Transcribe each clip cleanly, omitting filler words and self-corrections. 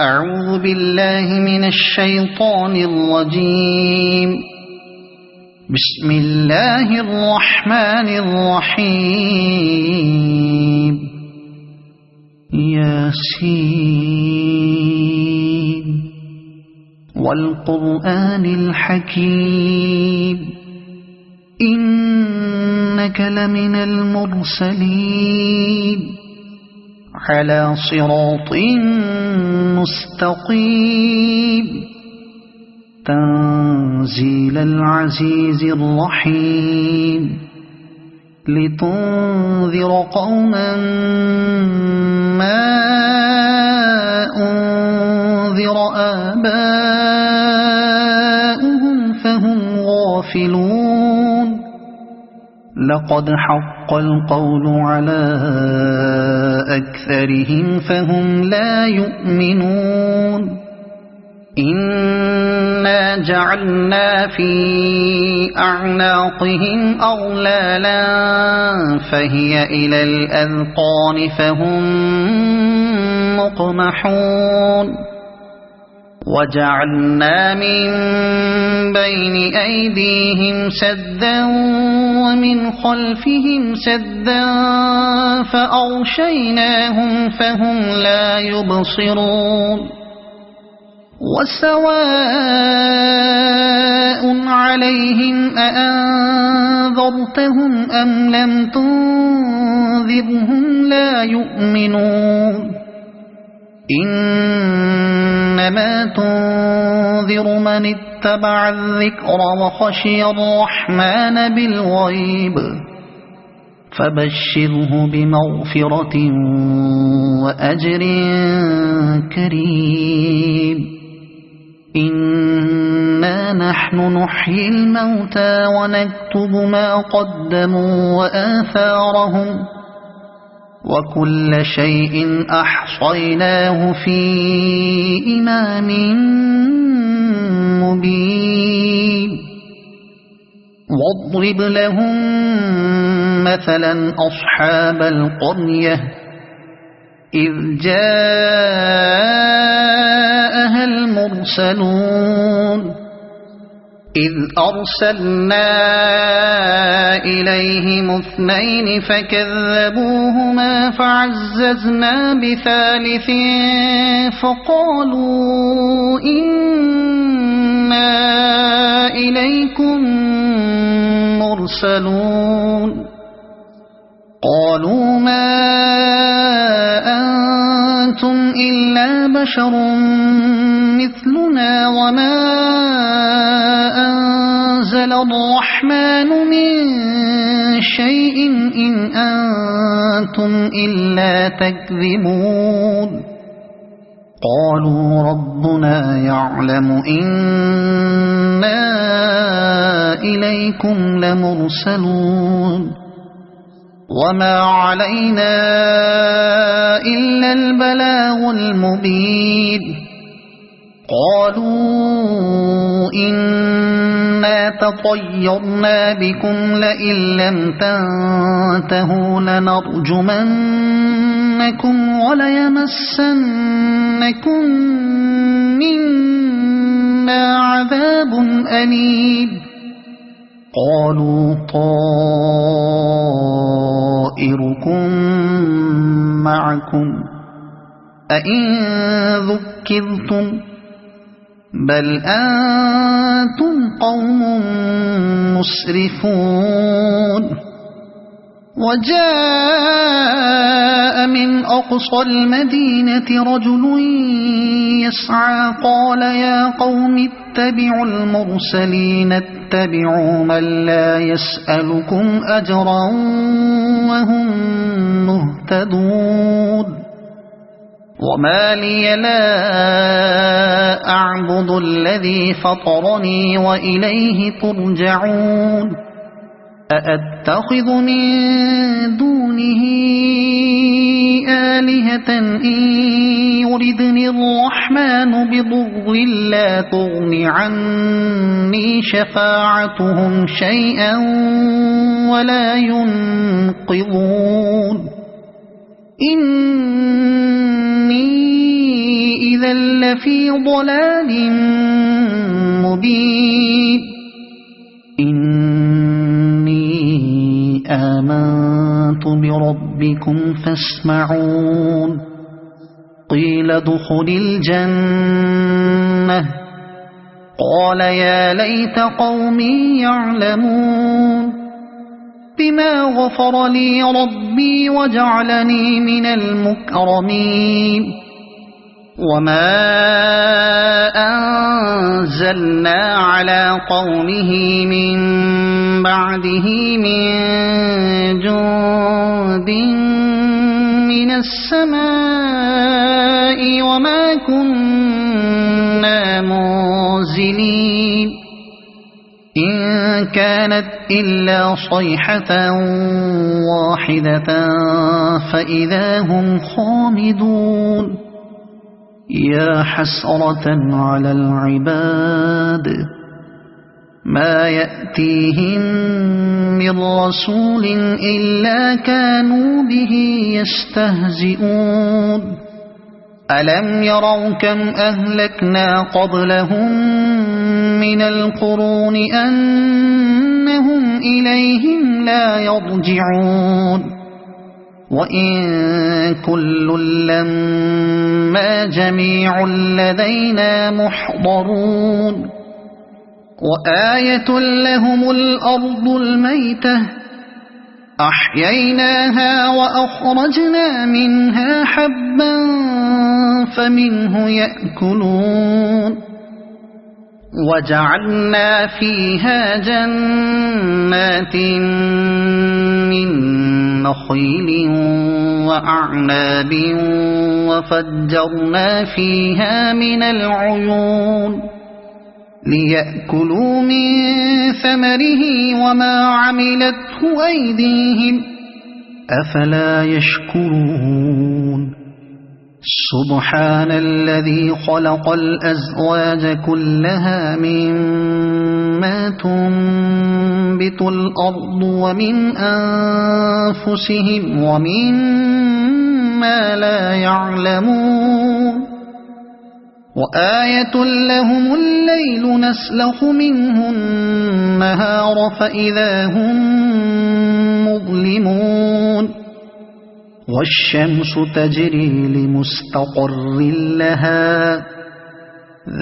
أعوذ بالله من الشيطان الرجيم. بسم الله الرحمن الرحيم. ياسين والقرآن الحكيم إنك لمن المرسلين على صراط مستقيم تنزيل العزيز الرحيم لتنذر قوما ما أنذر آباؤهم فهم غافلون. لقد حق القول على أكثرهم فهم لا يؤمنون. إنا جعلنا في أعناقهم أغلالا فهي إلى الأذقان فهم مقمحون. وجعلنا من بين أيديهم سدا ومن خلفهم سدا فأغشيناهم فهم لا يبصرون. وسواء عليهم أأنذرتهم أم لم تنذرهم لا يؤمنون. إنما تنذر من اتبع الذكر وخشي الرحمن بالغيب فبشره بمغفرة وأجر كريم. إنا نحن نحيي الموتى ونكتب ما قدموا وآثارهم وكل شيء أحصيناه في إمام مبين. واضرب لهم مثلا أصحاب القرية إذ جاءها المرسلون إذ أرسلنا إليهم اثنين فكذبوهما فعززنا بثالث فقالوا إنا إليكم مرسلون. قالوا ما أنتم إلا بشر مثلنا وما أنزل الرحمن من شيء إن أنتم إلا تكذبون. قالوا ربنا يعلم إنا إليكم لمرسلون وما علينا إلا البلاغ المبين. قالوا إنا تطيرنا بكم لئن لم تنتهوا لنرجمنكم وليمسنكم منا عذاب أليم. قالوا طائركم معكم أئن ذكرتم بل أنتم قوم مسرفون. وجاء من أقصى المدينة رجل يسعى قال يا قوم اتبعوا المرسلين اتبعوا من لا يسألكم أجرا وهم مهتدون. وما لي لا أعبد الذي فطرني وإليه ترجعون. أأتخذ من دونه آلهة إن يردني الرحمن بضر لا تغن عني شفاعتهم شيئا ولا ينقذون. إني إذا لفي ضلال مبين إني آمنت بربكم فاسمعون قيل ادخل الجنة قال يا ليت قومي يعلمون بما غفر لي ربي وجعلني من المكرمين وما أنزلنا على قومه من بعده من جند من السماء وما كنا منزلين إن كانت إلا صيحة واحدة فإذا هم خامدون يا حسرة على العباد ما يأتيهم من رسول إلا كانوا به يستهزئون ألم يروا كم أهلكنا قبلهم من القرون أنهم إليهم لا يرجعون وإن كل لما جميع لدينا محضرون وآية لهم الأرض الميتة أحييناها وأخرجنا منها حبا فمنه يأكلون وجعلنا فيها جنات من نخيل وأعناب وفجرنا فيها من العيون ليأكلوا من ثمره وما عملته أيديهم أفلا يشكرون سبحان الذي خلق الأزواج كلها مما تنبت الأرض ومن أنفسهم ومما لا يعلمون وآية لهم الليل نسلخ منه النهار فإذا هم مظلمون والشمس تجري لمستقر لها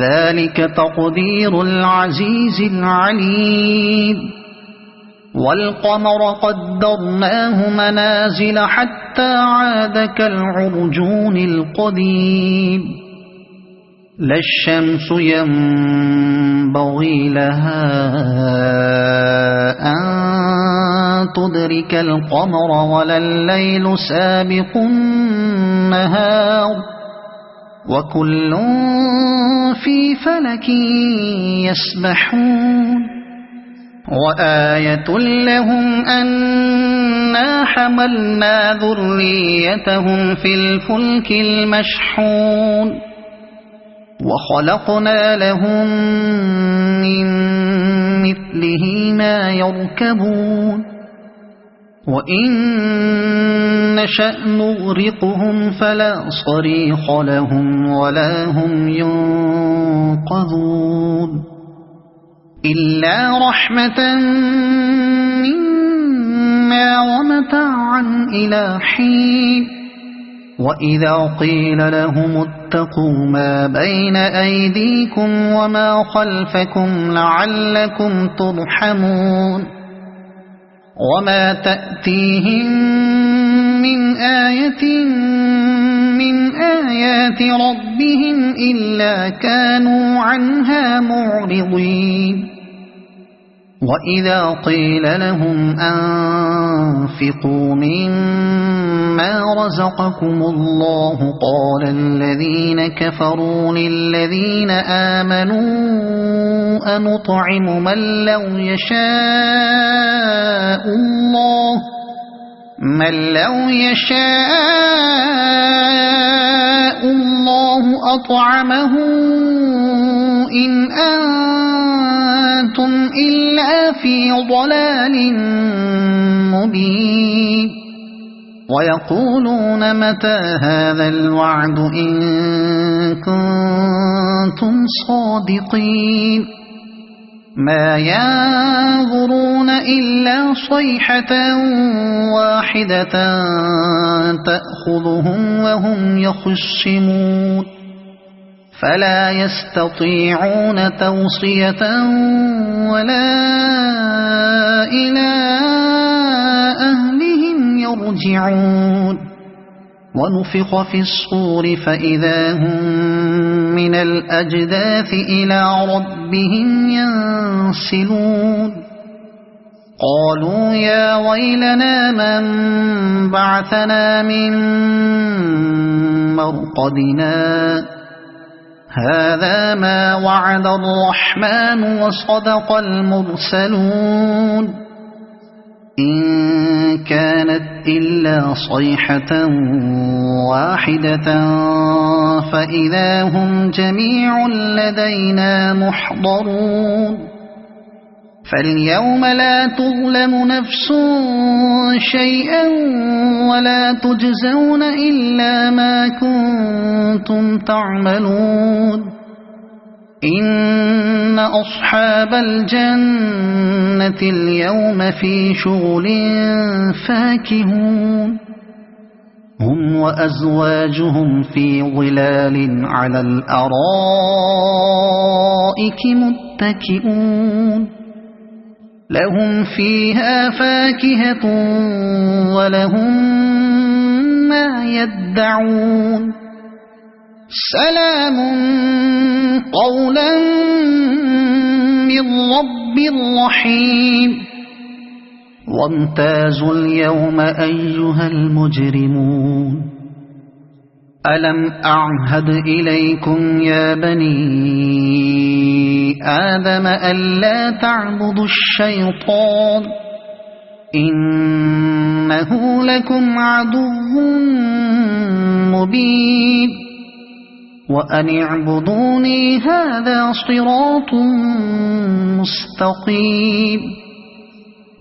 ذلك تقدير العزيز العليم والقمر قدرناه منازل حتى عاد كالعرجون القديم لا الشمس ينبغي لها أن تدرك القمر ولا الليل سابق النهار وكل في فلك يسبحون وآية لهم أنا حملنا ذريتهم في الفلك المشحون وخلقنا لهم من مثله ما يركبون وإن نشأ نغرقهم فلا صريخ لهم ولا هم ينقذون إلا رحمة منا ومتاعا إلى حين وإذا قيل لهم اتقوا ما بين أيديكم وما خلفكم لعلكم ترحمون وما تأتيهم من آية من آيات ربهم إلا كانوا عنها معرضين وإذا قيل لهم أنفقوا مما رزقكم الله قال الذين كفروا للذين آمنوا أنطعم من لو يشاء الله أطعمه إن أنتم إلا في ضلال مبين ويقولون متى هذا الوعد إن كنتم صادقين ما ينظرون إلا صيحة واحدة تأخذهم وهم يخصمون فلا يستطيعون توصية ولا إلى أهلهم يرجعون ونفخ في الصور فإذا هم من الأجداث إلى ربهم ينسلون قالوا يا ويلنا من بعثنا من مرقدنا هذا ما وعد الرحمن وصدق المرسلون إن كانت إلا صيحة واحدة فإذا هم جميع لدينا محضرون فاليوم لا تظلم نفس شيئا ولا تجزون إلا ما كنتم تعملون إن أصحاب الجنة اليوم في شغل فاكهون هم وأزواجهم في ظلال على الأرائك متكئون لهم فيها فاكهة ولهم ما يدعون سلام قولا من رب رحيم وامتازوا اليوم أيها المجرمون ألم أعهد إليكم يا بني آدم ألا تعبدوا الشيطان إنه لكم عدو مبين وأن اعبدوني هذا صراط مستقيم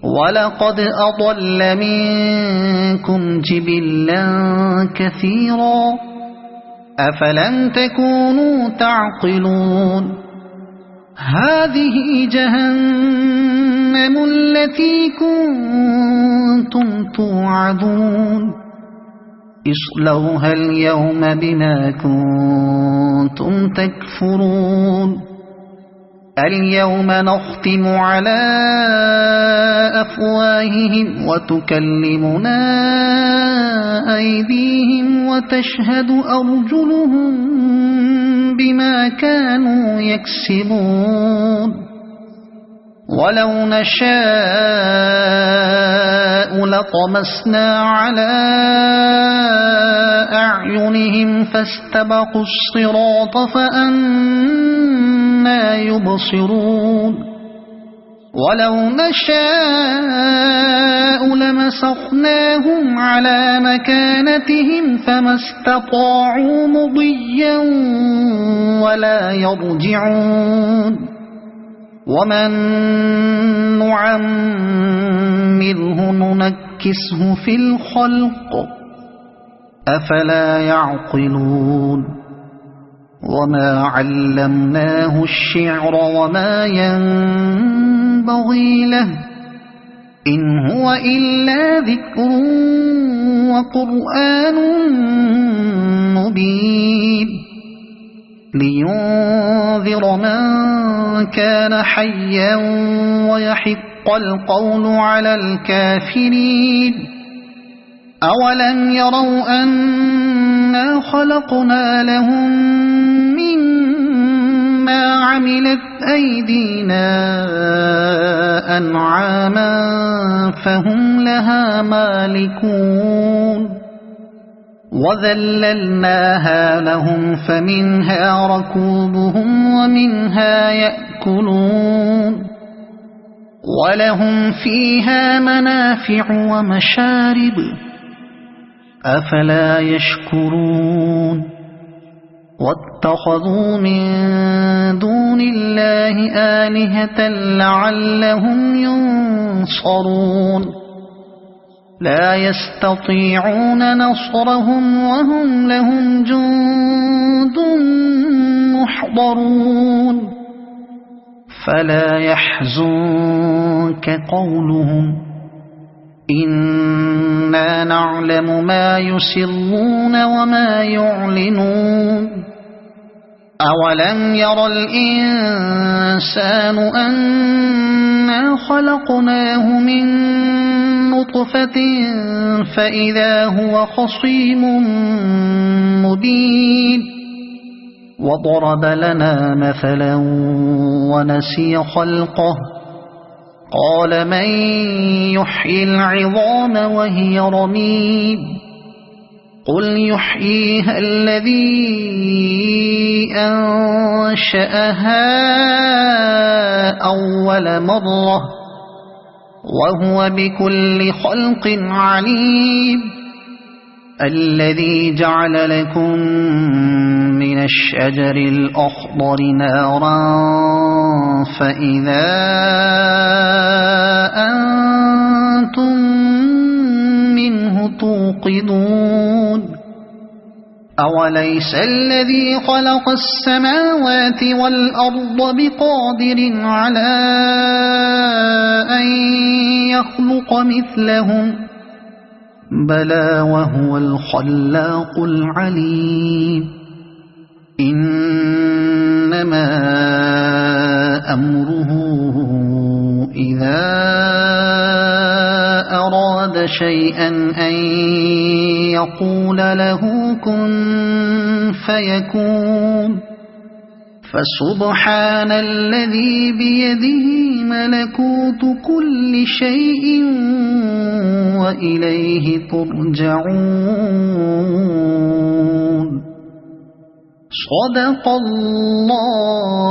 ولقد أضل منكم جبلا كثيرا أفلم تكونوا تعقلون هذه جهنم التي كنتم توعدون اصلوها اليوم بما كنتم تكفرون اليوم نختم على أفواههم وتكلمنا أيديهم وتشهد أرجلهم بما كانوا يكسبون ولو نشاء لطمسنا على أعينهم فاستبقوا الصراط فأنى يبصرون ولو نشاء لمسخناهم على مكانتهم فما استطاعوا مضيا ولا يرجعون ومن نعمره ننكسه في الخلق أفلا يعقلون وما علمناه الشعر وما ينبغي له إن هو إلا ذكر وقرآن مبين لينذر من كان حيا ويحق القول على الكافرين أولم يروا أنا خلقنا لهم مما عملت أيدينا أنعاما فهم لها مالكون وذللناها لهم فمنها ركوبهم ومنها يأكلون ولهم فيها منافع ومشارب أفلا يشكرون واتخذوا من دون الله آلهة لعلهم ينصرون لا يستطيعون نصرهم وهم لهم جند محضرون فلا يحزنك قولهم إنا نعلم ما يسرون وما يعلنون أولم ير الإنسان أنا خلقناه من نطفة فإذا هو خصيم مبين وضرب لنا مثلا ونسي خلقه قال من يحيي العظام وهي رميم قل يحييها الذي أنشأها أول مرة وهو بكل خلق عليم الذي جعل لكم من الشجر الأخضر نارا فإذا أنتم منه توقدون أوليس الذي خلق السماوات والأرض بقادر على أن يخلق مثلهم بلى وهو الخلاق العليم إنما أمره إذا أراد شيئا أن يقول له كن فيكون فسبحان الذي بيده ملكوت كل شيء وإليه ترجعون صدق الله